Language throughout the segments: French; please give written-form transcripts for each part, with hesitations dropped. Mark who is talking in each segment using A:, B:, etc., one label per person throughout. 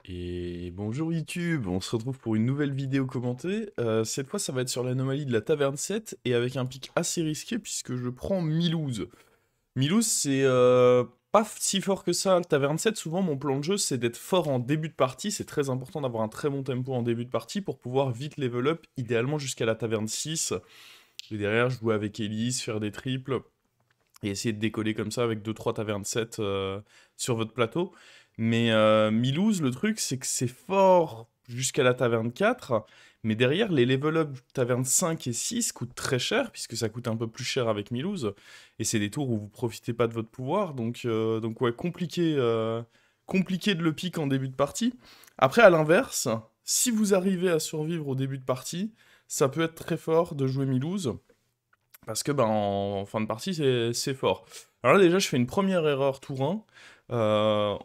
A: Et bonjour YouTube, on se retrouve pour une nouvelle vidéo commentée. Cette fois, ça va être sur l'anomalie de la taverne 7 et avec un pic assez risqué puisque je prends Milouz. Milouz, c'est pas si fort que ça. Le taverne 7, souvent, mon plan de jeu, c'est d'être fort en début de partie. C'est très important d'avoir un très bon tempo en début de partie pour pouvoir vite level up, idéalement jusqu'à la taverne 6. Et derrière, jouer avec Elise, faire des triples et essayer de décoller comme ça avec deux trois tavernes 7 sur votre plateau. Mais Milouz, le truc, c'est que c'est fort jusqu'à la taverne 4, mais derrière, les level up taverne 5 et 6 coûtent très cher, puisque ça coûte un peu plus cher avec Milouz, et c'est des tours où vous profitez pas de votre pouvoir, donc ouais, compliqué de le pique en début de partie. Après, à l'inverse, si vous arrivez à survivre au début de partie, ça peut être très fort de jouer Milouz, parce que ben, en fin de partie, c'est fort. Alors là, déjà, je fais une première erreur tour 1.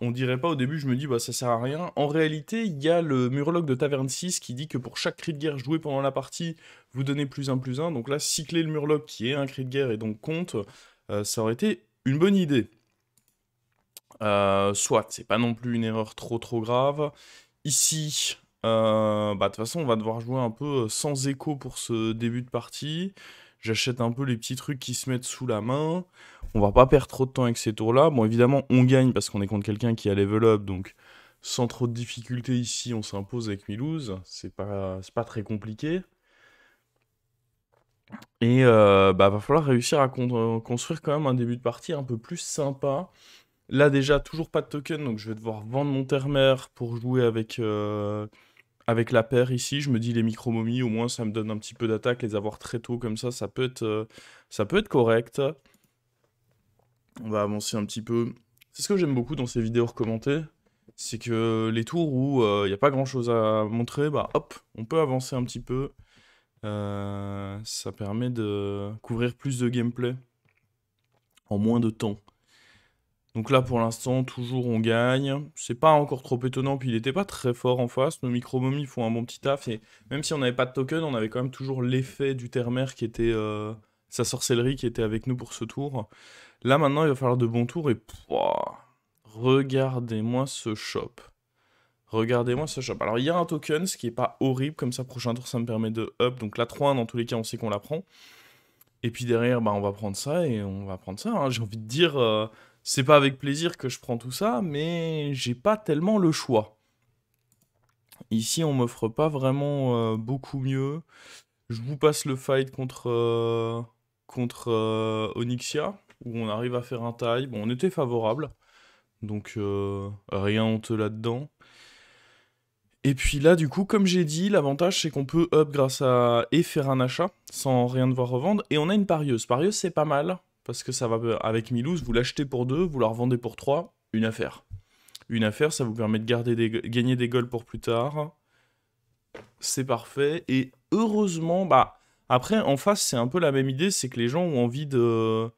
A: On dirait pas au début, je me dis, bah ça sert à rien. En réalité, il y a le Murloc de Taverne 6 qui dit que pour chaque cri de guerre joué pendant la partie, vous donnez plus un. Donc là, cycler le Murloc qui est un cri de guerre et donc compte, ça aurait été une bonne idée. Soit, c'est pas non plus une erreur trop grave. Ici, bah de toute façon, on va devoir jouer un peu sans écho pour ce début de partie. J'achète un peu les petits trucs qui se mettent sous la main. On va pas perdre trop de temps avec ces tours-là. Bon, évidemment, on gagne parce qu'on est contre quelqu'un qui a level up, donc sans trop de difficultés ici, on s'impose avec Milouz. C'est pas très compliqué. Et bah va falloir réussir à construire quand même un début de partie un peu plus sympa. Là déjà, toujours pas de token, donc je vais devoir vendre mon terre-mère pour jouer avec la paire ici. Je me dis les micro-momies, au moins ça me donne un petit peu d'attaque, les avoir très tôt comme ça peut être correct. On va avancer un petit peu. C'est ce que j'aime beaucoup dans ces vidéos recommentées, c'est que les tours où il n'y a pas grand-chose à montrer, bah hop, on peut avancer un petit peu. Ça permet de couvrir plus de gameplay en moins de temps. Donc là, pour l'instant, toujours on gagne. C'est pas encore trop étonnant, puis il était pas très fort en face. Nos micro-momies font un bon petit taf, et même si on n'avait pas de token, on avait quand même toujours l'effet du terre-mère qui était... sa sorcellerie qui était avec nous pour ce tour. Là, maintenant, il va falloir de bons tours, et... pouah, regardez-moi ce shop. Regardez-moi ce shop. Alors, il y a un token, ce qui est pas horrible, comme ça, prochain tour, ça me permet de up. Donc la 3-1, dans tous les cas, on sait qu'on la prend. Et puis derrière, bah, on va prendre ça et on va prendre ça, hein. J'ai envie de dire, c'est pas avec plaisir que je prends tout ça, mais j'ai pas tellement le choix. Ici, on m'offre pas vraiment beaucoup mieux. Je vous passe le fight contre Onyxia, où on arrive à faire un taille. Bon, on était favorable, donc rien honteux là-dedans. Et puis là, du coup, comme j'ai dit, l'avantage c'est qu'on peut up grâce à et faire un achat sans rien devoir revendre. Et on a une parieuse. Parieuse, c'est pas mal parce que ça va avec Milouz. Vous l'achetez pour 2, vous la revendez pour 3. Une affaire. Une affaire, ça vous permet de gagner des golds pour plus tard. C'est parfait. Et heureusement, bah après en face, c'est un peu la même idée, c'est que les gens ont envie de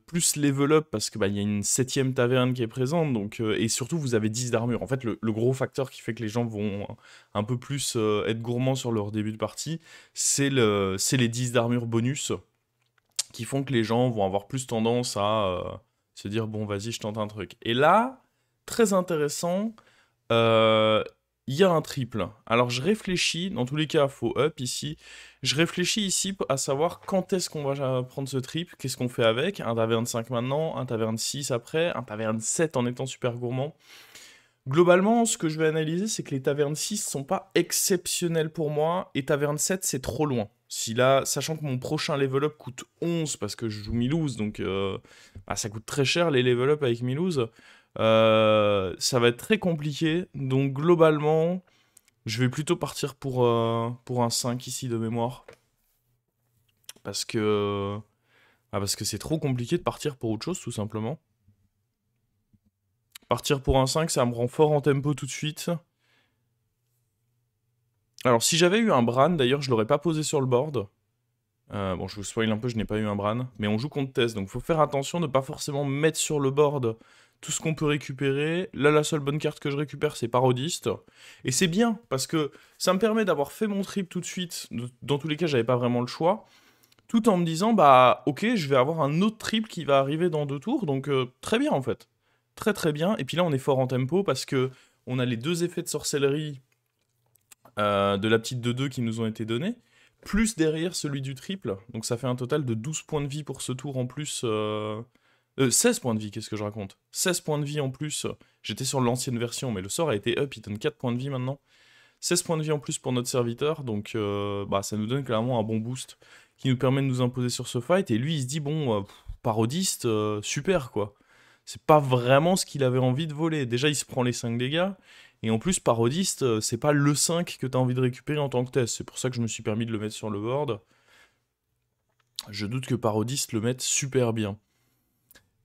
A: plus level up parce que bah, il y a une septième taverne qui est présente, donc, et surtout vous avez 10 d'armure. En fait, le gros facteur qui fait que les gens vont un peu plus être gourmands sur leur début de partie, c'est les 10 d'armure bonus qui font que les gens vont avoir plus tendance à se dire bon vas-y je tente un truc. Et là, très intéressant, euh, il y a un triple. Alors je réfléchis, dans tous les cas, faut up ici. Je réfléchis ici à savoir quand est-ce qu'on va prendre ce triple, qu'est-ce qu'on fait avec. Un taverne 5 maintenant, un taverne 6 après, un taverne 7 en étant super gourmand. Globalement, ce que je vais analyser, c'est que les tavernes 6 sont pas exceptionnelles pour moi, et taverne 7, c'est trop loin. Si là, sachant que mon prochain level up coûte 11 parce que je joue Milouz, donc bah, ça coûte très cher les level up avec Milouz, ça va être très compliqué. Donc globalement, je vais plutôt partir pour un 5 ici de mémoire. Parce que parce que c'est trop compliqué de partir pour autre chose, tout simplement. Partir pour un 5, ça me rend fort en tempo tout de suite. Alors, si j'avais eu un Bran, d'ailleurs, je l'aurais pas posé sur le board. Bon, je vous spoil un peu, je n'ai pas eu un Bran. Mais on joue contre Tess, donc faut faire attention de pas forcément mettre sur le board tout ce qu'on peut récupérer. Là, la seule bonne carte que je récupère, c'est Parodiste. Et c'est bien, parce que ça me permet d'avoir fait mon trip tout de suite. Dans tous les cas, j'avais pas vraiment le choix. Tout en me disant, bah, ok, je vais avoir un autre trip qui va arriver dans 2 tours, donc très bien en fait. Très très bien. Et puis là, on est fort en tempo parce que on a les 2 effets de sorcellerie de la petite 2-2 qui nous ont été donnés, plus derrière celui du triple, donc ça fait un total de 12 points de vie pour ce tour en plus... 16 points de vie, qu'est-ce que je raconte? 16 points de vie en plus, j'étais sur l'ancienne version, mais le sort a été up, il donne 4 points de vie maintenant. 16 points de vie en plus pour notre serviteur, donc bah, ça nous donne clairement un bon boost qui nous permet de nous imposer sur ce fight, et lui il se dit bon, parodiste, super quoi. C'est pas vraiment ce qu'il avait envie de voler. Déjà il se prend les 5 dégâts, et en plus parodiste, c'est pas le 5 que t'as envie de récupérer en tant que test, c'est pour ça que je me suis permis de le mettre sur le board. Je doute que parodiste le mette super bien.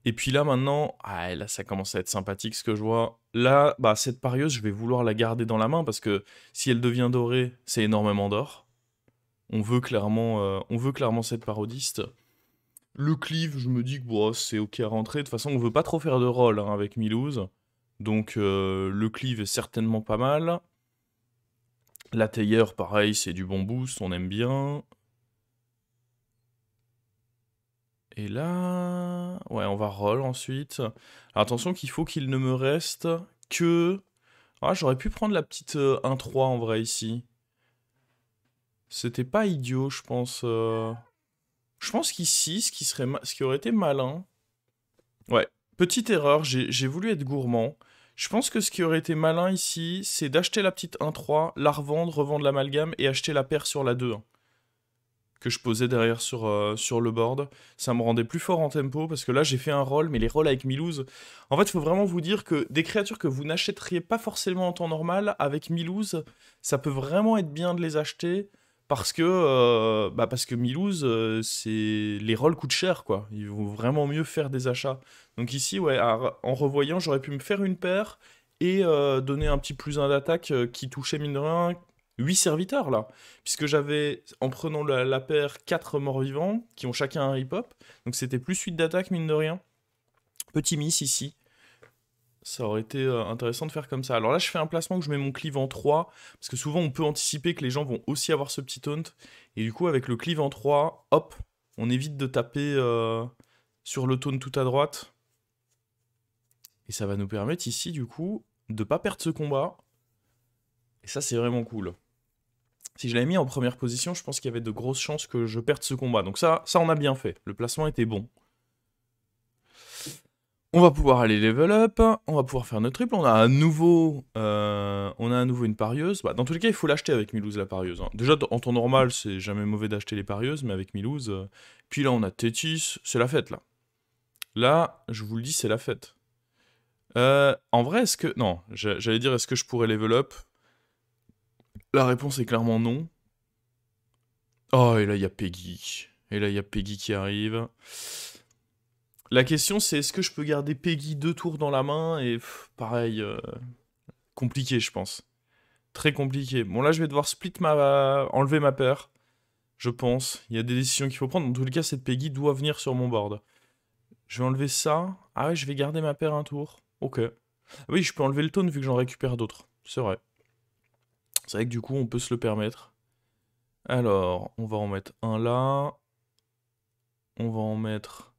A: Et puis là maintenant, là ça commence à être sympathique ce que je vois. Là, bah cette parieuse, je vais vouloir la garder dans la main parce que si elle devient dorée, c'est énormément d'or. On veut clairement cette parodiste. Le cleave, je me dis que bon, c'est ok à rentrer. De toute façon, on veut pas trop faire de roll hein, avec Milouz. Donc le cleave est certainement pas mal. La tailleur, pareil, c'est du bon boost, on aime bien. Et là... Ouais, on va roll ensuite. Alors attention qu'il faut qu'il ne me reste que... Ah, j'aurais pu prendre la petite 1-3 en vrai ici. C'était pas idiot, je pense. Je pense qu'ici, ce qui aurait été malin... Ouais, petite erreur, j'ai voulu être gourmand. Je pense que ce qui aurait été malin ici, c'est d'acheter la petite 1-3, la revendre l'amalgame et acheter la paire sur la 2. Que je posais derrière sur le board. Ça me rendait plus fort en tempo, parce que là j'ai fait un roll, mais les rolls avec Milouz... En fait, il faut vraiment vous dire que des créatures que vous n'achèteriez pas forcément en temps normal, avec Milouz, ça peut vraiment être bien de les acheter, parce que Milouz, les rolls coûtent cher, quoi. Il vaut vraiment mieux faire des achats. Donc ici, ouais, en revoyant, j'aurais pu me faire une paire, et donner un petit plus 1 d'attaque qui touchait mine de rien 8 serviteurs là, puisque j'avais, en prenant la paire, 4 morts-vivants, qui ont chacun un rip-hop, donc c'était plus 8 d'attaque, mine de rien. Petit miss ici. Ça aurait été intéressant de faire comme ça. Alors là, je fais un placement où je mets mon cleave en 3, parce que souvent on peut anticiper que les gens vont aussi avoir ce petit taunt, et du coup, avec le cleave en 3, hop, on évite de taper sur le taunt tout à droite. Et ça va nous permettre ici, du coup, de pas perdre ce combat. Et ça, c'est vraiment cool. Si je l'avais mis en première position, je pense qu'il y avait de grosses chances que je perde ce combat. Donc ça on a bien fait. Le placement était bon. On va pouvoir aller level up, on va pouvoir faire notre triple. On a à nouveau une parieuse. Bah, dans tous les cas, il faut l'acheter avec Milouz, la parieuse. Hein. Déjà, en temps normal, c'est jamais mauvais d'acheter les parieuses, mais avec Milouz... Puis là, on a Tétis. C'est la fête, là. Là, je vous le dis, c'est la fête. En vrai, est-ce que... Non, j'allais dire, est-ce que je pourrais level up? La réponse est clairement non. Oh, et là, il y a Peggy. Et là, il y a Peggy qui arrive. La question, c'est est-ce que je peux garder Peggy 2 tours dans la main? Et pareil, compliqué, je pense. Très compliqué. Bon, là, je vais devoir enlever ma paire. Je pense. Il y a des décisions qu'il faut prendre. Dans tous les cas, cette Peggy doit venir sur mon board. Je vais enlever ça. Ah ouais, je vais garder ma paire un tour. Ok. Ah oui, je peux enlever le taunt vu que j'en récupère d'autres. C'est vrai. C'est vrai que du coup, on peut se le permettre. Alors, on va en mettre un là. On va en mettre...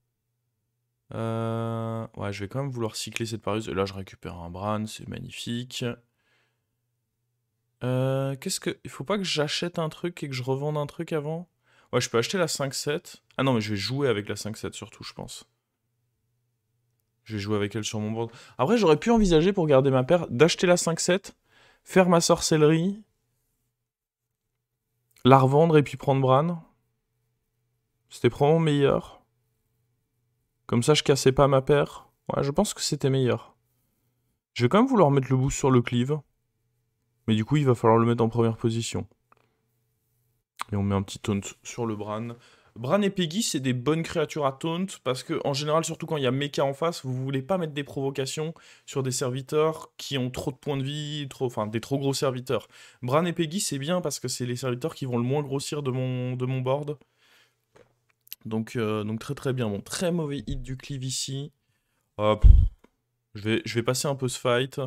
A: Ouais, je vais quand même vouloir cycler cette parieuse. Et là, je récupère un Bran, c'est magnifique. Qu'est-ce que... Il faut pas que j'achète un truc et que je revende un truc avant? Ouais, je peux acheter la 5-7. Ah non, mais je vais jouer avec la 5-7 surtout, je pense. Je vais jouer avec elle sur mon board. Après, j'aurais pu envisager, pour garder ma paire, d'acheter la 5-7, faire ma sorcellerie, la revendre et puis prendre Bran. C'était probablement meilleur. Comme ça, je cassais pas ma paire. Ouais, je pense que c'était meilleur. Je vais quand même vouloir mettre le boost sur le cleave. Mais du coup, il va falloir le mettre en première position. Et on met un petit taunt sur le Bran. Bran et Peggy, c'est des bonnes créatures à taunt, parce que, en général, surtout quand il y a Mecha en face, vous voulez pas mettre des provocations sur des serviteurs qui ont trop de points de vie, enfin, des trop gros serviteurs. Bran et Peggy, c'est bien, parce que c'est les serviteurs qui vont le moins grossir de mon board. Donc très très bien. Bon, très mauvais hit du cleave ici. Je vais passer un peu ce fight.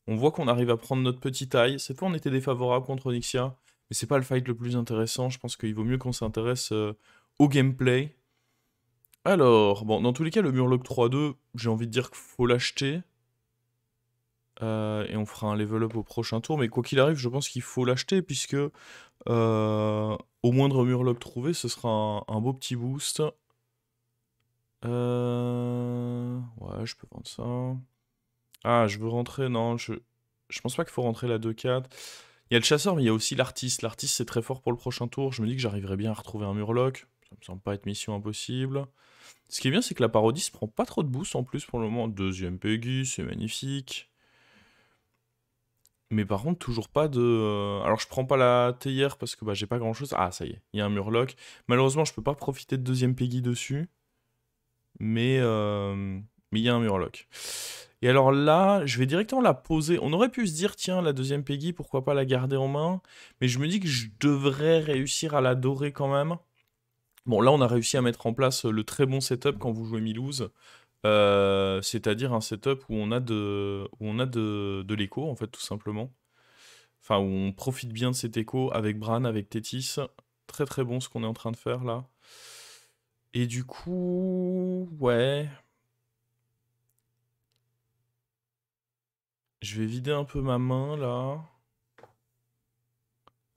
A: On voit qu'on arrive à prendre notre petite taille. Cette fois, on était défavorable contre Onyxia. Mais c'est pas le fight le plus intéressant. Je pense qu'il vaut mieux qu'on s'intéresse au gameplay. Alors, bon, dans tous les cas, le Murloc 3-2, j'ai envie de dire qu'il faut l'acheter. Et on fera un level up au prochain tour. Mais quoi qu'il arrive, je pense qu'il faut l'acheter, puisque au moindre murloc trouvé, ce sera un beau petit boost. Ouais, je peux vendre ça. Ah, je veux rentrer. Non, je pense pas qu'il faut rentrer la 2-4. Il y a le chasseur, mais il y a aussi l'artiste. L'artiste, c'est très fort pour le prochain tour. Je me dis que j'arriverai bien à retrouver un murloc. Ça me semble pas être mission impossible. Ce qui est bien, c'est que la parodie se prend pas trop de boost en plus pour le moment. Deuxième Peggy, c'est magnifique. Mais par contre, toujours pas de... Alors, je prends pas la théière parce que bah, j'ai pas grand chose. Ah, ça y est, il y a un murloc. Malheureusement, je peux pas profiter de deuxième Peggy dessus. Mais il y a un murloc. Et alors là, je vais directement la poser. On aurait pu se dire, tiens, la deuxième Peggy, pourquoi pas la garder en main? Mais je me dis que je devrais réussir à la dorer quand même. Bon, là, on a réussi à mettre en place le très bon setup quand vous jouez Milouz. C'est-à-dire un setup où on a de l'écho, en fait, tout simplement. Enfin, où on profite bien de cet écho avec Bran, avec Tétis. Très très bon ce qu'on est en train de faire là. Et du coup, ouais. Je vais vider un peu ma main là.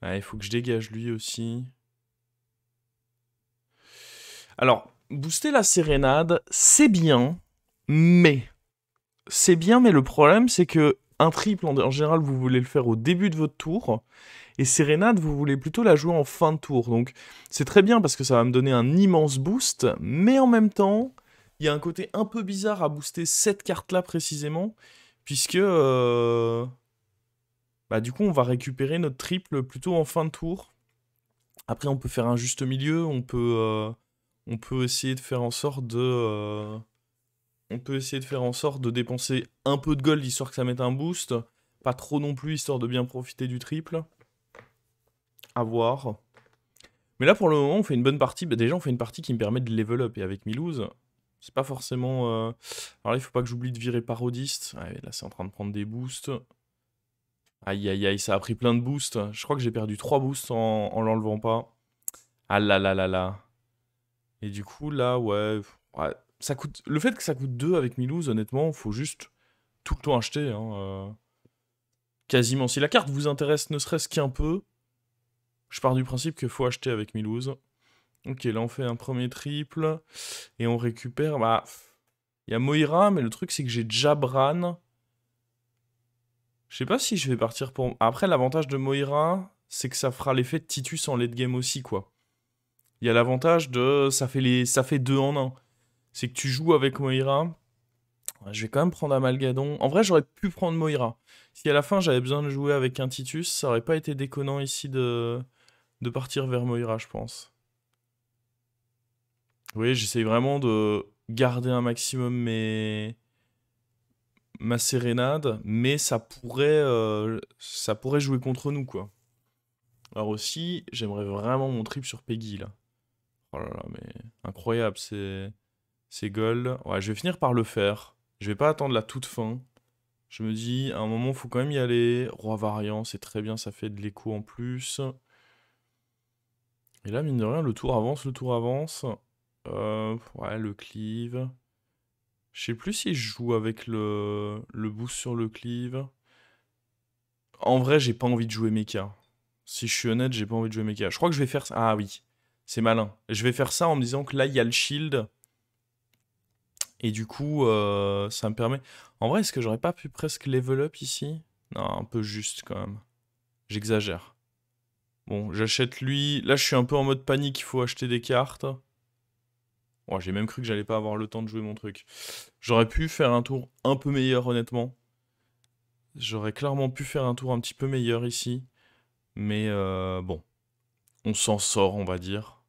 A: Ah, il faut que je dégage lui aussi. Alors, booster la sérénade, c'est bien, mais... C'est bien, mais le problème, c'est que un triple, en général, vous voulez le faire au début de votre tour, et sérénade, vous voulez plutôt la jouer en fin de tour. Donc, c'est très bien parce que ça va me donner un immense boost, mais en même temps, il y a un côté un peu bizarre à booster cette carte-là précisément, puisque... Bah, du coup, on va récupérer notre triple plutôt en fin de tour. Après, on peut faire un juste milieu, on peut essayer de faire en sorte de dépenser un peu de gold histoire que ça mette un boost. Pas trop non plus histoire de bien profiter du triple. À voir. Mais là pour le moment on fait une bonne partie. Bah, déjà on fait une partie qui me permet de level up. Et avec Milouz, c'est pas forcément... Alors là il faut pas que j'oublie de virer parodiste. Ouais, là c'est en train de prendre des boosts. Aïe aïe aïe, ça a pris plein de boosts. Je crois que j'ai perdu 3 boosts en l'enlevant pas. Ah là là là là. Et du coup là ouais, ça coûte... Le fait que ça coûte 2 avec Milouz, honnêtement, faut juste tout le temps acheter. Hein, quasiment. Si la carte vous intéresse ne serait-ce qu'un peu, je pars du principe qu'il faut acheter avec Milouz. Ok, là on fait un premier triple. Et on récupère... Bah, il y a Moira, mais le truc c'est que j'ai déjà Bran. Je sais pas si je vais partir pour... Après, l'avantage de Moira, c'est que ça fera l'effet de Titus en late game aussi, quoi. Il y a l'avantage de... Ça fait 2 en un. C'est que tu joues avec Moira. Je vais quand même prendre Amalgadon. En vrai, j'aurais pu prendre Moira. Si à la fin j'avais besoin de jouer avec un Titus, ça aurait pas été déconnant ici de partir vers Moira, je pense. Vous voyez, j'essaye vraiment de garder un maximum ma sérénade, mais ça pourrait jouer contre nous, quoi. Alors aussi, j'aimerais vraiment mon trip sur Peggy, là. Oh là là, mais incroyable, c'est gold. Ouais, je vais finir par le faire. Je vais pas attendre la toute fin. Je me dis, à un moment, faut quand même y aller. Roi variant, c'est très bien, ça fait de l'écho en plus. Et là, mine de rien, le tour avance, le tour avance. Ouais, le cleave. Je sais plus si je joue avec le boost sur le cleave. En vrai, j'ai pas envie de jouer mecha. Si je suis honnête, j'ai pas envie de jouer mecha. Je crois que je vais faire ça. Ah oui, c'est malin. Je vais faire ça en me disant que là, il y a le shield. Et du coup, ça me permet... En vrai, est-ce que j'aurais pas pu presque level up ici? Non, un peu juste quand même. J'exagère. Bon, j'achète lui. Là, je suis un peu en mode panique, il faut acheter des cartes. Oh, j'ai même cru que j'allais pas avoir le temps de jouer mon truc. J'aurais pu faire un tour un peu meilleur, honnêtement. J'aurais clairement pu faire un tour un petit peu meilleur ici. Mais bon, on s'en sort, on va dire.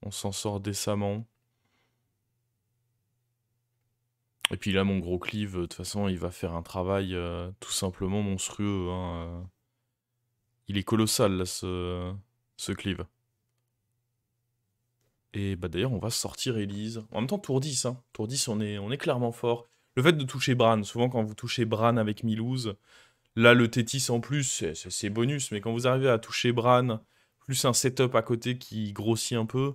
A: On s'en sort décemment. Et puis là, mon gros cleave, de toute façon, il va faire un travail tout simplement monstrueux. Hein. Il est colossal, là, ce cleave. Et bah d'ailleurs, on va sortir Elise. En même temps, tour 10, hein. Tour 10, on est clairement fort. Le fait de toucher Bran, souvent quand vous touchez Bran avec Milouz, là, le Tétis en plus, c'est bonus, mais quand vous arrivez à toucher Bran, plus un setup à côté qui grossit un peu,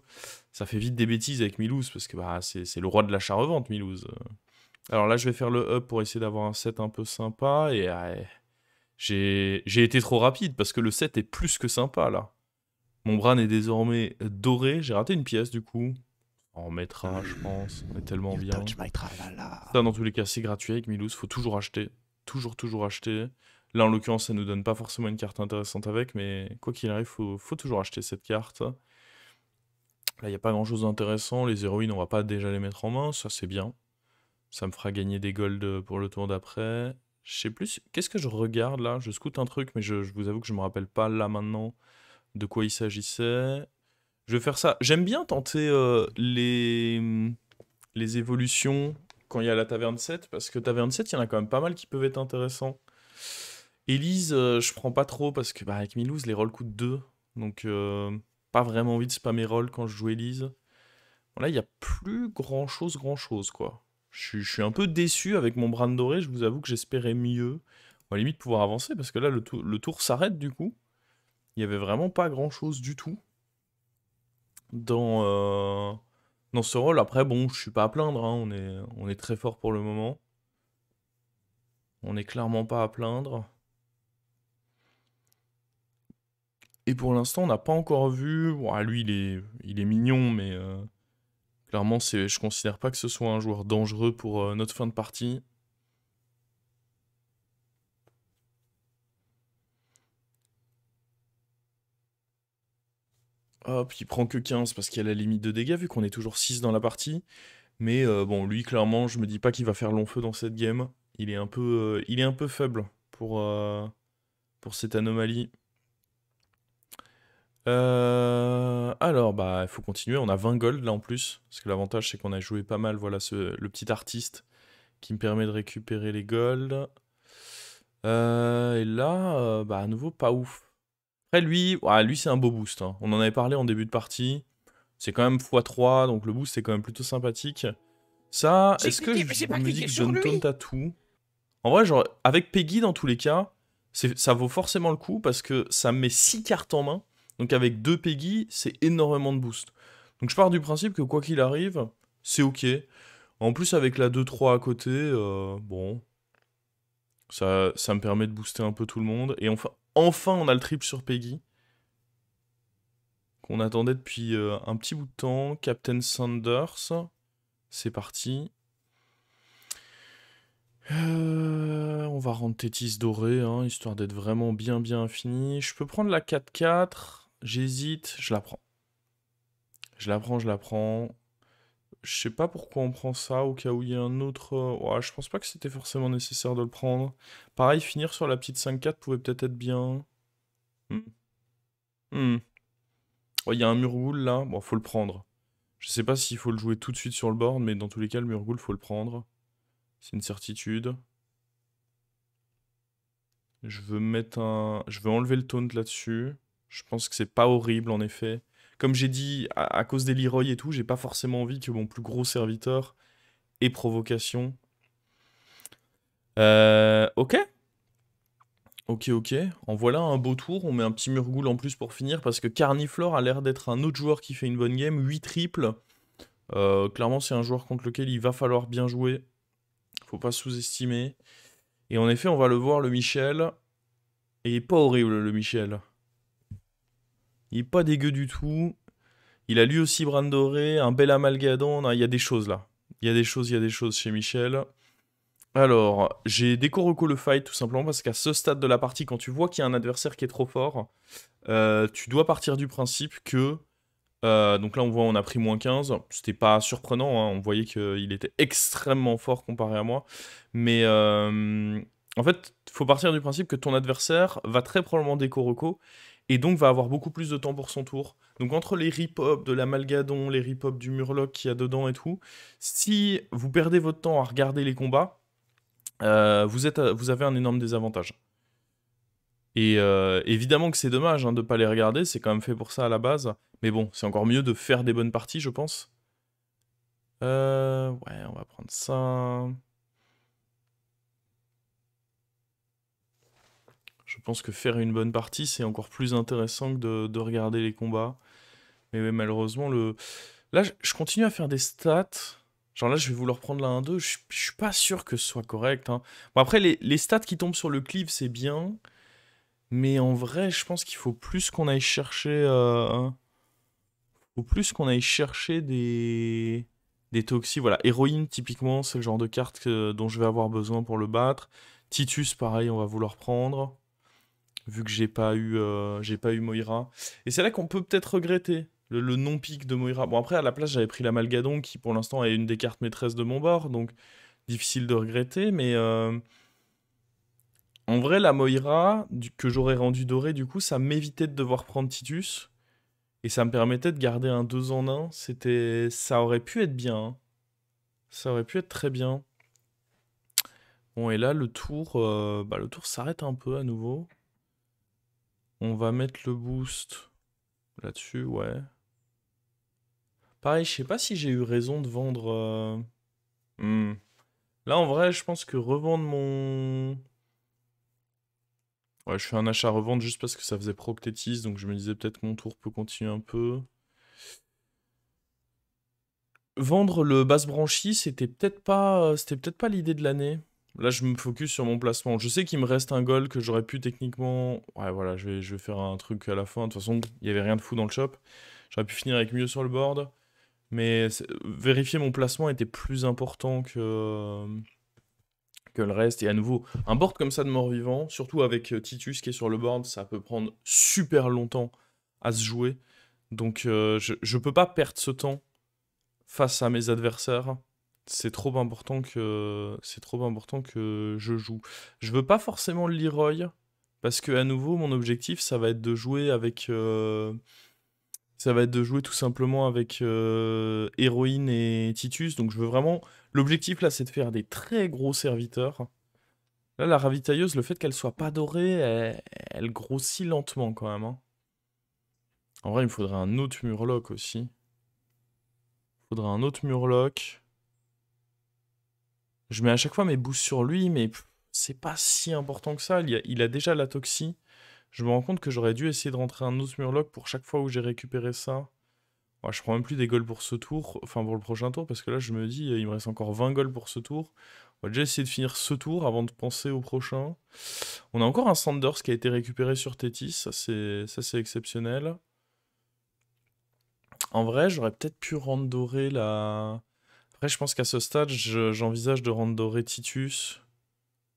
A: ça fait vite des bêtises avec Milouz, parce que bah, c'est le roi de l'achat-revente, Milouz. Alors là, je vais faire le up pour essayer d'avoir un set un peu sympa. Et j'ai été trop rapide parce que le set est plus que sympa là. Mon Bran est désormais doré. J'ai raté une pièce du coup. On remettra, je pense. On est tellement
B: You
A: bien.
B: touch my tralala.
A: Ça, dans tous les cas, c'est gratuit avec Milouz. Faut toujours acheter. Toujours acheter. Là, en l'occurrence, ça nous donne pas forcément une carte intéressante avec. Mais quoi qu'il arrive, faut toujours acheter cette carte. Là, il n'y a pas grand chose d'intéressant. Les héroïnes, on va pas déjà les mettre en main. Ça, c'est bien. Ça me fera gagner des golds pour le tour d'après. Je sais plus. Qu'est-ce que je regarde là? Je scoute un truc, mais je vous avoue que je me rappelle pas là maintenant de quoi il s'agissait. Je vais faire ça. J'aime bien tenter les évolutions quand il y a la taverne 7, parce que taverne 7, il y en a quand même pas mal qui peuvent être intéressants. Elise, je prends pas trop parce que avec Milouz, les rolls coûtent 2. Donc, pas vraiment envie de spammer roll quand je joue Elise. Bon, là, il n'y a plus grand chose, quoi. Je suis un peu déçu avec mon Bran doré, je vous avoue que j'espérais mieux. On va limite pouvoir avancer, parce que là, le tour s'arrête du coup. Il y avait vraiment pas grand chose du tout dans, dans ce rôle. Après, bon, je suis pas à plaindre, hein, on est très fort pour le moment. On est clairement pas à plaindre. Et pour l'instant, on n'a pas encore vu. Ouah, lui, il est mignon, mais clairement, je considère pas que ce soit un joueur dangereux pour notre fin de partie. Hop, il prend que 15 parce qu'il y a la limite de dégâts, vu qu'on est toujours 6 dans la partie. Mais bon, lui, clairement, je me dis pas qu'il va faire long feu dans cette game. Il est un peu faible pour cette anomalie. Alors, bah, il faut continuer. On a 20 gold là en plus. Parce que l'avantage, c'est qu'on a joué pas mal. Voilà, le petit artiste qui me permet de récupérer les golds. Et là, bah, à nouveau, pas ouf. Après, lui c'est un beau boost, hein. On en avait parlé en début de partie. C'est quand même x3, donc le boost est quand même plutôt sympathique. Ça,
B: J'ai
A: est-ce que
B: cliqué, mais
A: je
B: j'ai pas
A: me dis
B: cliqué
A: que je
B: sur
A: donne
B: lui.
A: taunt à tout? En vrai, genre, avec Peggy, dans tous les cas, ça vaut forcément le coup parce que ça me met 6 cartes en main. Donc avec 2 Peggy, c'est énormément de boost. Donc je pars du principe que quoi qu'il arrive, c'est ok. En plus, avec la 2-3 à côté, bon, ça me permet de booster un peu tout le monde. Et enfin on a le triple sur Peggy, qu'on attendait depuis un petit bout de temps. Captain Sanders, c'est parti. On va rendre Tétis doré, hein, histoire d'être vraiment bien infini. Je peux prendre la 4-4, j'hésite, je la prends. Je la prends. Je sais pas pourquoi on prend ça, au cas où il y a un autre... Ouais, je pense pas que c'était forcément nécessaire de le prendre. Pareil, finir sur la petite 5-4 pouvait peut-être être bien. Hmm. Hmm. Ouais, il y a un Murgoul là, bon, faut le prendre. Je sais pas s'il faut le jouer tout de suite sur le board, mais dans tous les cas, le Murgoul, faut le prendre. C'est une certitude. Je veux enlever le taunt là-dessus. Je pense que c'est pas horrible en effet. Comme j'ai dit, à cause des Leroy et tout, j'ai pas forcément envie que mon plus gros serviteur ait provocation. Ok. Ok. En voilà un beau tour. On met un petit Murgoul en plus pour finir parce que Carniflore a l'air d'être un autre joueur qui fait une bonne game. 8 triples. Clairement, c'est un joueur contre lequel il va falloir bien jouer. Faut pas sous-estimer. Et en effet, on va le voir, le Michel. Et il est pas horrible, le Michel. Il est pas dégueu du tout. Il a lui aussi Bran doré, un bel amalgadon. Non, il y a des choses là. Il y a des choses chez Michel. Alors, j'ai déco-reco le fight tout simplement parce qu'à ce stade de la partie, quand tu vois qu'il y a un adversaire qui est trop fort, tu dois partir du principe que. Donc là, on voit, on a pris -15. C'était pas surprenant, hein. On voyait qu'il était extrêmement fort comparé à moi. Mais en fait, il faut partir du principe que ton adversaire va très probablement déco-reco et donc va avoir beaucoup plus de temps pour son tour. Donc entre les rip-hop de l'Amalgadon, les rip-hop du Murloc qu'il y a dedans et tout, si vous perdez votre temps à regarder les combats, vous avez un énorme désavantage. Et évidemment que c'est dommage hein, de ne pas les regarder, c'est quand même fait pour ça à la base. Mais bon, c'est encore mieux de faire des bonnes parties, je pense. Ouais, on va prendre ça. Je pense que faire une bonne partie, c'est encore plus intéressant que de regarder les combats. Mais ouais, malheureusement, là, je continue à faire des stats. Genre là, je vais vouloir prendre la 1-2. Je suis pas sûr que ce soit correct, hein. Bon, après, les stats qui tombent sur le cleave, c'est bien. Mais en vrai, je pense qu'il faut plus qu'on aille chercher... faut plus qu'on aille chercher des toxis. Voilà, héroïne, typiquement, c'est le genre de carte dont je vais avoir besoin pour le battre. Titus, pareil, on va vouloir prendre. Vu que j'ai pas eu Moira. Et c'est là qu'on peut peut-être regretter le non-pick de Moira. Bon, après, à la place, j'avais pris la Malgadon, qui pour l'instant est une des cartes maîtresses de mon board, donc difficile de regretter, mais en vrai, la Moira, que j'aurais rendu dorée, du coup, ça m'évitait de devoir prendre Titus, et ça me permettait de garder un 2 en 1. Ça aurait pu être bien, hein. Ça aurait pu être très bien. Bon, et là, le tour s'arrête un peu à nouveau. On va mettre le boost là-dessus, ouais. Pareil, je sais pas si j'ai eu raison de vendre. Hmm. Là, en vrai, je pense que revendre mon. Ouais, je fais un achat-revente juste parce que ça faisait proc Tétis, donc je me disais peut-être que mon tour peut continuer un peu. Vendre le basse branchie, c'était peut-être pas l'idée de l'année. Là, je me focus sur mon placement. Je sais qu'il me reste un goal que j'aurais pu techniquement. Ouais, voilà, je vais faire un truc à la fin. De toute façon, il y avait rien de fou dans le shop. J'aurais pu finir avec mieux sur le board. Mais vérifier mon placement était plus important que le reste. Et à nouveau, un board comme ça de mort-vivant, surtout avec Titus qui est sur le board, ça peut prendre super longtemps à se jouer. Donc je peux pas perdre ce temps face à mes adversaires. C'est trop important que je joue. Je veux pas forcément le Leroy, parce que à nouveau, mon objectif, ça va être de jouer avec... ça va être de jouer tout simplement avec Héroïne et Titus. Donc je veux vraiment... L'objectif là, c'est de faire des très gros serviteurs. Là, la ravitailleuse, le fait qu'elle soit pas dorée, elle grossit lentement quand même, hein. En vrai, il me faudrait un autre Murloc aussi. Il faudrait un autre Murloc. Je mets à chaque fois mes boosts sur lui, mais c'est pas si important que ça. Il a déjà la toxie. Je me rends compte que j'aurais dû essayer de rentrer un autre Murloc pour chaque fois où j'ai récupéré ça. Ouais, je prends même plus des goals pour ce tour, enfin pour le prochain tour, parce que là je me dis, il me reste encore 20 goals pour ce tour. On va déjà essayer de finir ce tour avant de penser au prochain. On a encore un Sanders qui a été récupéré sur Tétis, ça c'est exceptionnel. En vrai, j'aurais peut-être pu rendre doré la... Après, je pense qu'à ce stade, j'envisage de rendre doré Titus.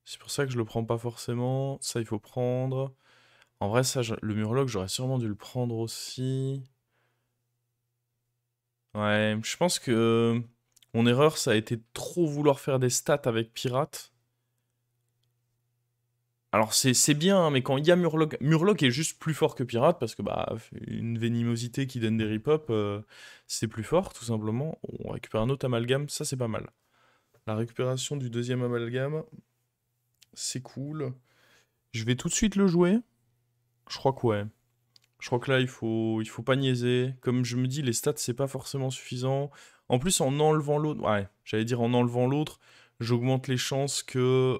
A: C'est pour ça que je le prends pas forcément. Ça, il faut prendre. En vrai, ça, le Murloc, j'aurais sûrement dû le prendre aussi. Ouais, je pense que mon erreur, ça a été de trop vouloir faire des stats avec Pirate. Alors, c'est bien, hein, mais quand il y a Murloc... Murloc est juste plus fort que Pirate, parce que bah, une vénimosité qui donne des rip-up, c'est plus fort, tout simplement. On récupère un autre amalgame, ça c'est pas mal. La récupération du deuxième amalgame, c'est cool. Je vais tout de suite le jouer. Je crois que ouais. Je crois que là, il faut pas niaiser. Comme je me dis, les stats, c'est pas forcément suffisant. En plus, en enlevant l'autre... Ouais, j'allais dire en enlevant l'autre, j'augmente les chances que...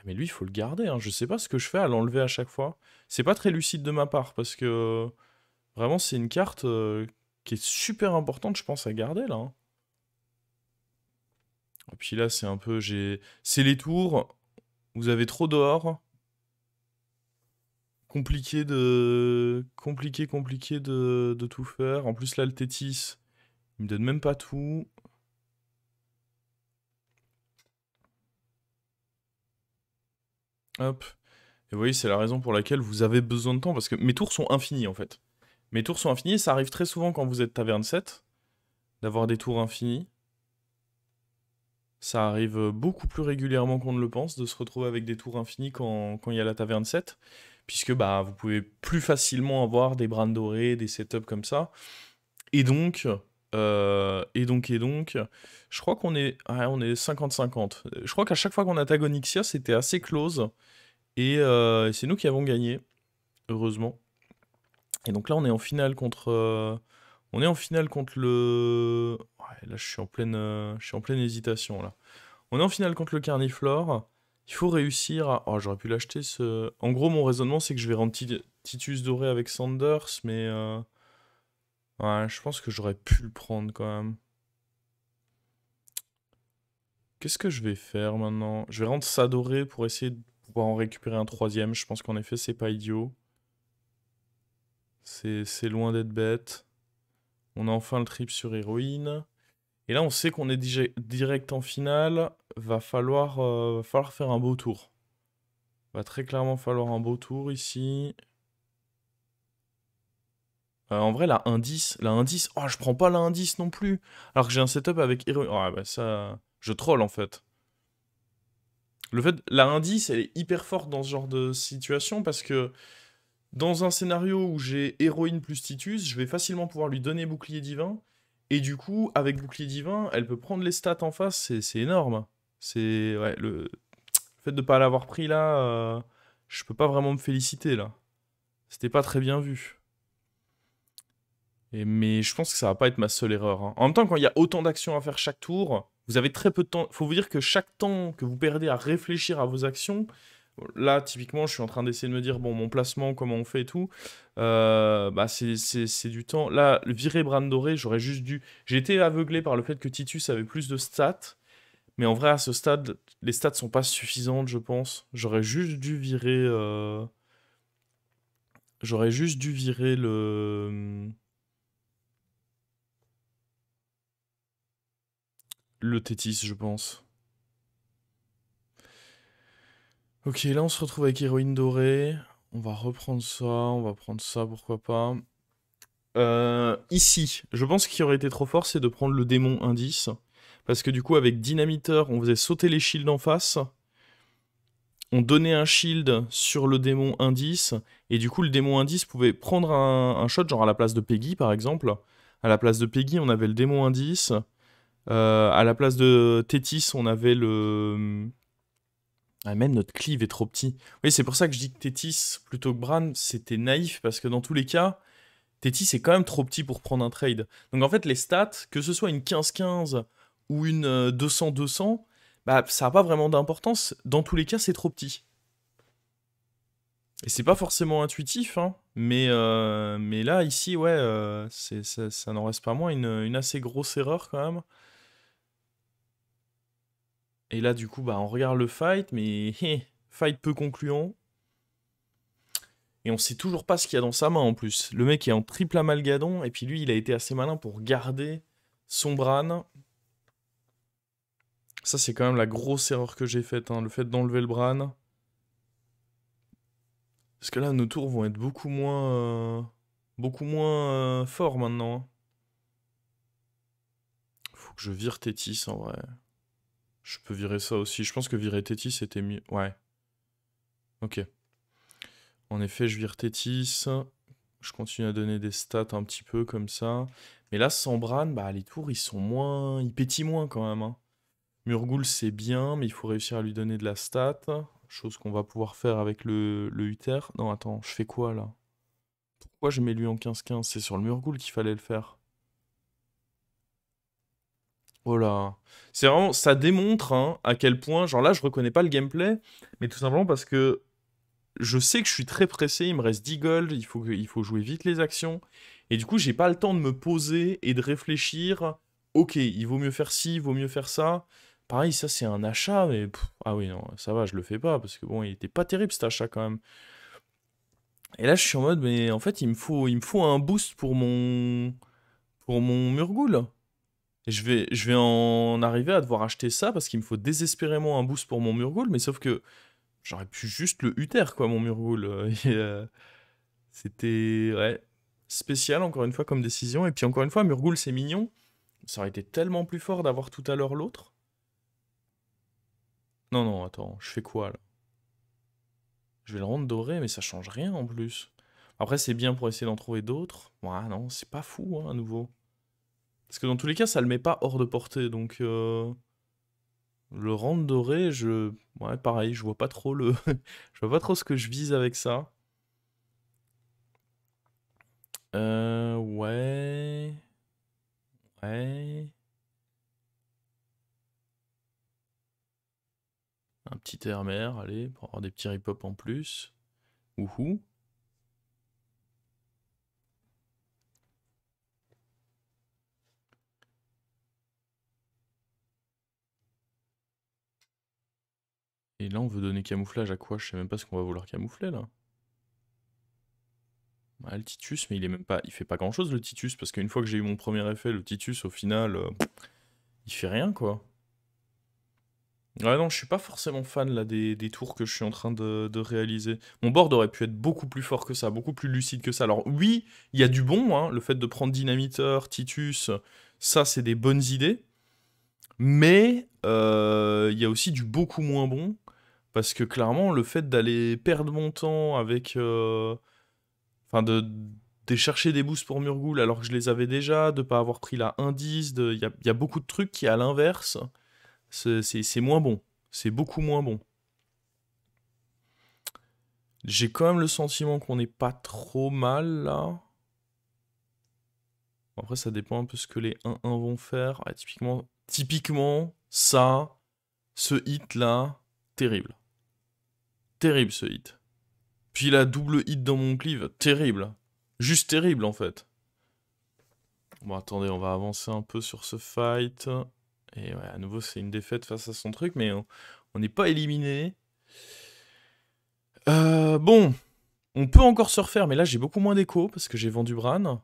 A: Mais lui, il faut le garder, hein. Je sais pas ce que je fais à l'enlever à chaque fois. C'est pas très lucide de ma part, parce que... Vraiment, c'est une carte qui est super importante, je pense, à garder, là, hein. Et puis là, c'est un peu... C'est les tours. Vous avez trop dehors. Compliqué de tout faire. En plus, là, le Tétis, il me donne même pas tout. Hop. Et vous voyez, c'est la raison pour laquelle vous avez besoin de temps, parce que mes tours sont infinis, en fait. Mes tours sont infinis, ça arrive très souvent quand vous êtes taverne 7, d'avoir des tours infinis. Ça arrive beaucoup plus régulièrement qu'on ne le pense, de se retrouver avec des tours infinis quand il y a la taverne 7, puisque bah, vous pouvez plus facilement avoir des brins dorés, des setups comme ça. Et donc, je crois qu'on est, ouais, on est 50-50. Je crois qu'à chaque fois qu'on attaque Onyxia, c'était assez close. Et c'est nous qui avons gagné, heureusement. Et donc là, on est en finale contre, on est en finale contre le... Ouais, là, je suis en pleine hésitation, là. On est en finale contre le Carniflore. Il faut réussir à... Oh, j'aurais pu l'acheter, ce... En gros, mon raisonnement, c'est que je vais rendre Titus doré avec Sanders, mais... Ouais, je pense que j'aurais pu le prendre, quand même. Qu'est-ce que je vais faire maintenant? Je vais rendre ça doré pour essayer de pouvoir en récupérer un troisième. Je pense qu'en effet, c'est pas idiot. C'est loin d'être bête. On a enfin le trip sur héroïne. Et là, on sait qu'on est direct en finale. Va falloir faire un beau tour. Va très clairement falloir un beau tour ici. En vrai, la 1-10, oh, je prends pas la 1-10 non plus. Alors que j'ai un setup avec héroïne. Ouais, bah ça, je troll en fait. Le fait, la 1-10, elle est hyper forte dans ce genre de situation parce que dans un scénario où j'ai héroïne plus Titus, je vais facilement pouvoir lui donner bouclier divin. Et du coup, avec bouclier divin, elle peut prendre les stats en face, c'est énorme. C'est, ouais, le fait de ne pas l'avoir pris là, je peux pas vraiment me féliciter là. C'était pas très bien vu. Mais je pense que ça va pas être ma seule erreur, hein. En même temps, quand il y a autant d'actions à faire chaque tour, vous avez très peu de temps. Faut vous dire que chaque temps que vous perdez à réfléchir à vos actions, là, typiquement, je suis en train d'essayer de me dire, bon, mon placement, comment on fait et tout, bah, c'est du temps. Là, le virer Bran doré, j'aurais juste dû. J'ai été aveuglé par le fait que Titus avait plus de stats, mais en vrai, à ce stade, les stats sont pas suffisantes, je pense. J'aurais juste dû virer le Tétis, je pense. Ok, là on se retrouve avec héroïne dorée. On va reprendre ça, on va prendre ça, pourquoi pas. Ici, je pense qu'il aurait été trop fort, c'est de prendre le démon indice. Parce que du coup, avec dynamiteur, on faisait sauter les shields en face. On donnait un shield sur le démon indice. Et du coup, le démon indice pouvait prendre un shot, genre à la place de Peggy par exemple. À la place de Peggy, on avait le démon indice. À la place de Tétis, on avait le. Ah, même notre cleave est trop petit. Oui, c'est pour ça que je dis que Tétis plutôt que Bran, c'était naïf, parce que dans tous les cas, Tétis est quand même trop petit pour prendre un trade. Donc en fait, les stats, que ce soit une 15-15 ou une 200-200, bah ça n'a pas vraiment d'importance. Dans tous les cas, c'est trop petit. Et c'est pas forcément intuitif, hein, mais là, ici, ouais, ça n'en reste pas moins une assez grosse erreur quand même. Et là, du coup, bah, on regarde le fight, mais fight peu concluant. Et on sait toujours pas ce qu'il y a dans sa main en plus. Le mec est en triple amalgadon, et puis lui, il a été assez malin pour garder son Bran. Ça, c'est quand même la grosse erreur que j'ai faite, hein, le fait d'enlever le Bran. Parce que là, nos tours vont être beaucoup moins forts maintenant, hein. Faut que je vire Tétis en vrai. Je peux virer ça aussi. Je pense que virer Tétis c'était mieux. Ouais. Ok. En effet, je vire Tétis. Je continue à donner des stats un petit peu comme ça. Mais là, sans Bran, bah, les tours, ils sont moins. Ils pétillent moins quand même, hein. Murgoul, c'est bien, mais il faut réussir à lui donner de la stat. Chose qu'on va pouvoir faire avec le Uther. Non, attends, je fais quoi là? Pourquoi je mets lui en 15-15? C'est sur le Murgoul qu'il fallait le faire. Oh là. C'est vraiment. Ça démontre, hein, à quel point. Genre là, je reconnais pas le gameplay, mais tout simplement parce que je sais que je suis très pressé, il me reste 10 gold, il faut jouer vite les actions. Et du coup, j'ai pas le temps de me poser et de réfléchir. Ok, il vaut mieux faire ci, il vaut mieux faire ça. Pareil, ça c'est un achat, mais ah oui, non, ça va, je le fais pas, parce que bon, il était pas terrible cet achat quand même. Et là, je suis en mode, mais en fait, il me faut un boost pour mon Murgoul. Et je vais en arriver à devoir acheter ça parce qu'il me faut désespérément un boost pour mon Murgoul, mais sauf que j'aurais pu juste le Uther, quoi, mon Murgoul. C'était ouais, spécial, encore une fois, comme décision. Et puis, encore une fois, Murgoul, c'est mignon. Ça aurait été tellement plus fort d'avoir tout à l'heure l'autre. Non, non, attends, je fais quoi, là? Je vais le rendre doré, mais ça change rien, en plus. Après, c'est bien pour essayer d'en trouver d'autres. Ouais, non, c'est pas fou, hein, à nouveau. Parce que dans tous les cas, ça le met pas hors de portée, donc... Le rendre doré, ouais, pareil, je vois pas trop je vois pas trop ce que je vise avec ça. Ouais... Ouais... Un petit terre-mer, allez, pour avoir des petits rip-hop en plus. Ouhou. Et là, on veut donner camouflage à quoi? Je sais même pas ce qu'on va vouloir camoufler, là. Ah, le Titus, mais il est même pas... Il fait pas grand-chose, le Titus, parce qu'une fois que j'ai eu mon premier effet, le Titus, au final, il fait rien, quoi. Ouais, non, je suis pas forcément fan, là, des tours que je suis en train de réaliser. Mon board aurait pu être beaucoup plus fort que ça, beaucoup plus lucide que ça. Alors oui, il y a du bon, hein, le fait de prendre Dynamiteur, Titus, ça, c'est des bonnes idées. Mais il y a aussi du beaucoup moins bon, parce que clairement, le fait d'aller perdre mon temps avec... Enfin, de chercher des boosts pour Murghol alors que je les avais déjà, de pas avoir pris la 1-10, il y a beaucoup de trucs qui, à l'inverse, c'est moins bon. C'est beaucoup moins bon. J'ai quand même le sentiment qu'on n'est pas trop mal, là. Après, ça dépend un peu ce que les 1-1 vont faire. Ouais, typiquement, ça, ce hit-là, terrible. Terrible, ce hit. Puis la double hit dans mon cleave, terrible. Juste terrible, en fait. Bon, attendez, on va avancer un peu sur ce fight. Et ouais, à nouveau, c'est une défaite face à son truc, mais on n'est pas éliminé. Bon, on peut encore se refaire, mais là, j'ai beaucoup moins d'écho, parce que j'ai vendu Bran.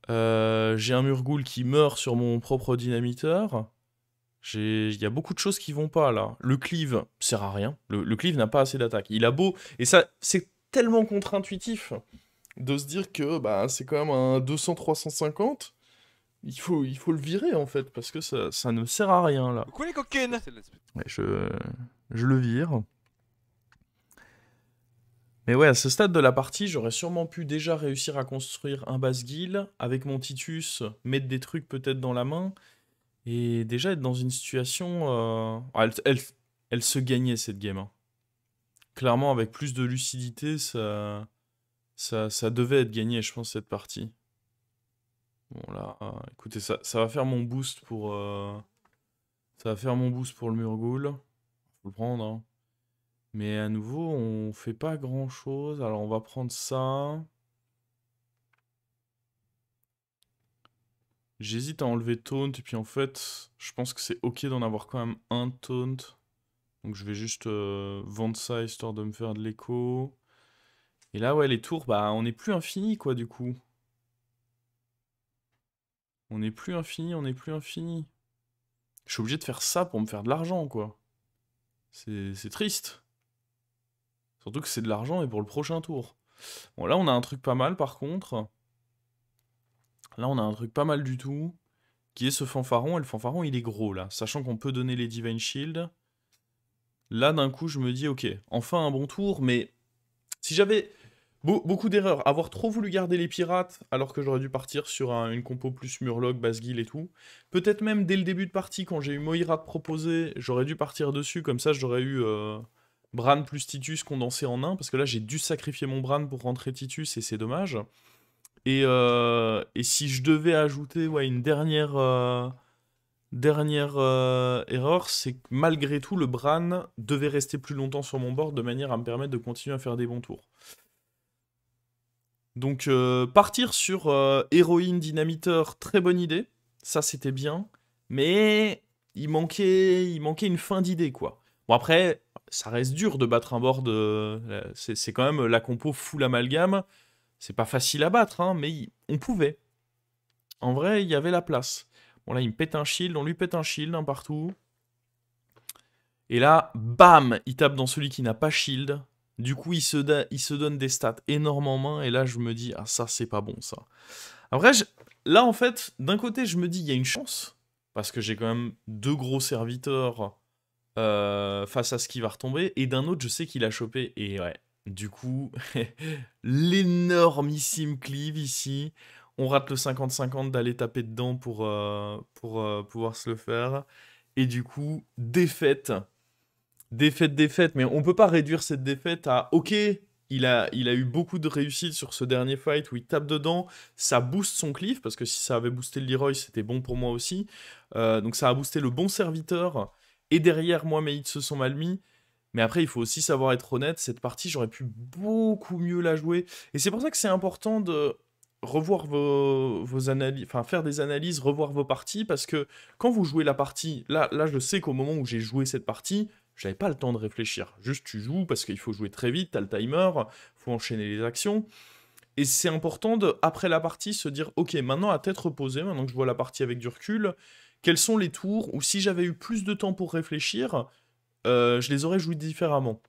A: J'ai un Murghol qui meurt sur mon propre dynamiteur. Il y a beaucoup de choses qui vont pas, là. Le cleave sert à rien. Le cleave n'a pas assez d'attaque. Il a beau... Et ça, c'est tellement contre-intuitif de se dire que bah, c'est quand même un 200-350. Il faut le virer, en fait, parce que ça ne sert à rien, là.
B: Coucou les coquines.
A: Ouais, je le vire. Mais ouais, à ce stade de la partie, j'aurais sûrement pu déjà réussir à construire un base guild, avec mon Titus, mettre des trucs peut-être dans la main, et déjà être dans une situation... elle se gagnait, cette game, hein. Clairement, avec plus de lucidité, ça devait être gagné, je pense, cette partie. Bon, là, écoutez, ça va faire mon boost pour... Ça va faire mon boost pour le Murghol. Faut le prendre, hein. Mais à nouveau, on fait pas grand chose. Alors on va prendre ça. J'hésite à enlever taunt. Et puis en fait, je pense que c'est ok d'en avoir quand même un taunt. Donc je vais juste vendre ça histoire de me faire de l'écho. Et là, ouais, les tours, bah on n'est plus infini quoi du coup. On n'est plus infini, on n'est plus infini. Je suis obligé de faire ça pour me faire de l'argent quoi. C'est triste. Surtout que c'est de l'argent et pour le prochain tour. Bon, là, on a un truc pas mal, par contre. Là, on a un truc pas mal du tout, qui est ce fanfaron. Et le fanfaron, il est gros, là. Sachant qu'on peut donner les Divine Shield. Là, d'un coup, je me dis, ok, enfin un bon tour, mais... Si j'avais... Beaucoup d'erreurs. Avoir trop voulu garder les pirates, alors que j'aurais dû partir sur une compo plus Murloc, Basgil et tout. Peut-être même dès le début de partie, quand j'ai eu Moira proposé, j'aurais dû partir dessus. Comme ça, j'aurais eu... Bran plus Titus condensé en un, parce que là j'ai dû sacrifier mon Bran pour rentrer Titus et c'est dommage. Et si je devais ajouter ouais, une dernière erreur, c'est que malgré tout le Bran devait rester plus longtemps sur mon board de manière à me permettre de continuer à faire des bons tours. Donc partir sur héroïne dynamiteur, très bonne idée, ça c'était bien, mais il manquait une fin d'idée quoi. Bon après, ça reste dur de battre un board, c'est quand même la compo full amalgame, c'est pas facile à battre, hein, mais on pouvait. En vrai, il y avait la place. Bon là, il me pète un shield, on lui pète un shield un partout. Et là, bam, il tape dans celui qui n'a pas shield. Du coup, il se donne des stats énormes en main, et là, je me dis, ah ça, c'est pas bon, ça. Après, là, en fait, d'un côté, je me dis, il y a une chance, parce que j'ai quand même deux gros serviteurs face à ce qui va retomber, et d'un autre, je sais qu'il a chopé, et ouais, du coup, l'énormissime cleave ici, on rate le 50-50 d'aller taper dedans pour pouvoir se le faire, et du coup, défaite, mais on peut pas réduire cette défaite à, ok, il a eu beaucoup de réussite sur ce dernier fight où il tape dedans, ça booste son cleave, parce que si ça avait boosté le Leroy, c'était bon pour moi aussi, donc ça a boosté le bon serviteur, et derrière, moi, mes hits se sont mal mis. Mais après, il faut aussi savoir être honnête, cette partie, j'aurais pu beaucoup mieux la jouer. Et c'est pour ça que c'est important de revoir vos analyses, enfin faire des analyses, revoir vos parties, parce que quand vous jouez la partie, là je sais qu'au moment où j'ai joué cette partie, J'avais pas le temps de réfléchir. Juste, tu joues parce qu'il faut jouer très vite, t'as le timer, faut enchaîner les actions. Et c'est important de, après la partie, se dire, ok, maintenant à tête reposée, maintenant que je vois la partie avec du recul, quels sont les tours où si j'avais eu plus de temps pour réfléchir, je les aurais joués différemment.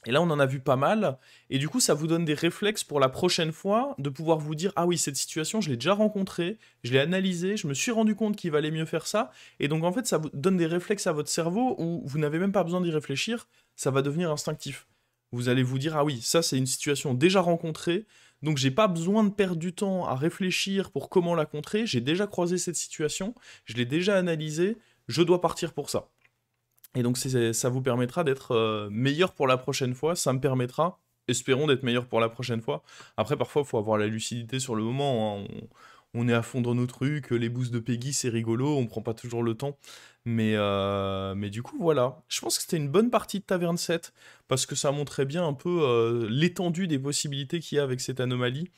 A: Et là, on en a vu pas mal, et du coup, ça vous donne des réflexes pour la prochaine fois, de pouvoir vous dire, ah oui, cette situation, je l'ai déjà rencontrée, je l'ai analysée, je me suis rendu compte qu'il valait mieux faire ça, et donc en fait, ça vous donne des réflexes à votre cerveau où vous n'avez même pas besoin d'y réfléchir, ça va devenir instinctif. Vous allez vous dire, ah oui, ça c'est une situation déjà rencontrée, donc j'ai pas besoin de perdre du temps à réfléchir pour comment la contrer, j'ai déjà croisé cette situation, je l'ai déjà analysée, je dois partir pour ça. Et donc ça vous permettra d'être meilleur pour la prochaine fois, ça me permettra, espérons, d'être meilleur pour la prochaine fois. Après, parfois, il faut avoir la lucidité sur le moment, hein. On est à fond dans nos trucs, les boosts de Peggy, c'est rigolo, on prend pas toujours le temps. Mais du coup, voilà. Je pense que c'était une bonne partie de Taverne 7, parce que ça montrait bien un peu l'étendue des possibilités qu'il y a avec cette anomalie,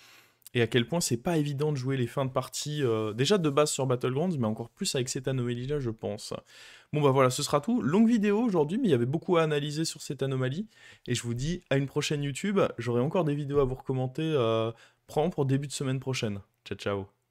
A: et à quel point c'est pas évident de jouer les fins de partie, déjà de base sur Battlegrounds, mais encore plus avec cette anomalie-là, je pense. Bon bah voilà, ce sera tout. Longue vidéo aujourd'hui, mais il y avait beaucoup à analyser sur cette anomalie. Et je vous dis à une prochaine YouTube. J'aurai encore des vidéos à vous recommander, probablement pour début de semaine prochaine. Ciao ciao.